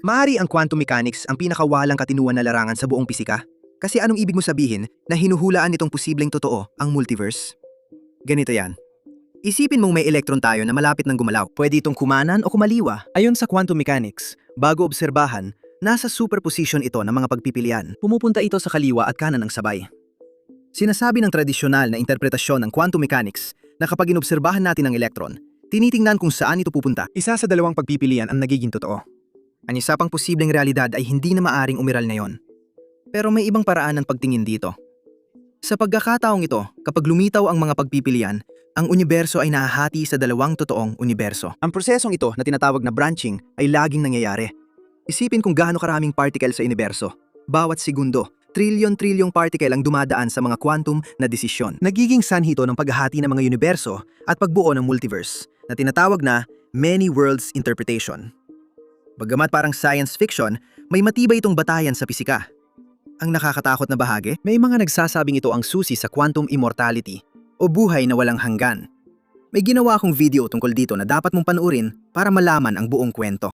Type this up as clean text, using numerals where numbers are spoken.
Maaari ang quantum mechanics ang pinakawalang katinuan na larangan sa buong pisika? Kasi anong ibig mo sabihin na hinuhulaan nitong posibleng totoo ang multiverse? Ganito yan. Isipin mong may elektron tayo na malapit ng gumalaw. Pwede itong kumanan o kumaliwa. Ayon sa quantum mechanics, bago obserbahan, nasa superposition ito ng mga pagpipilian. Pumupunta ito sa kaliwa at kanan ng sabay. Sinasabi ng tradisyonal na interpretasyon ng quantum mechanics na kapag inobserbahan natin ang elektron, tinitingnan kung saan ito pupunta. Isa sa dalawang pagpipilian ang nagiging totoo. Ang isa pang posibleng realidad ay hindi na maaring umiral na yon. Pero may ibang paraan ng pagtingin dito. Sa pagkakataong ito, kapag lumitaw ang mga pagpipilian, ang universo ay nahahati sa dalawang totoong universo. Ang prosesong ito na tinatawag na branching ay laging nangyayari. Isipin kung gaano karaming particle sa universo. Bawat segundo, trilyon-trilyong particle ang dumadaan sa mga quantum na desisyon. Nagiging sanhi ito ng paghahati ng mga universo at pagbuo ng multiverse na tinatawag na many worlds interpretation. Bagamat parang science fiction, may matibay itong batayan sa pisika. Ang nakakatakot na bahagi, may mga nagsasabing ito ang susi sa quantum immortality o buhay na walang hanggan. May ginawa akong video tungkol dito na dapat mong panuorin para malaman ang buong kwento.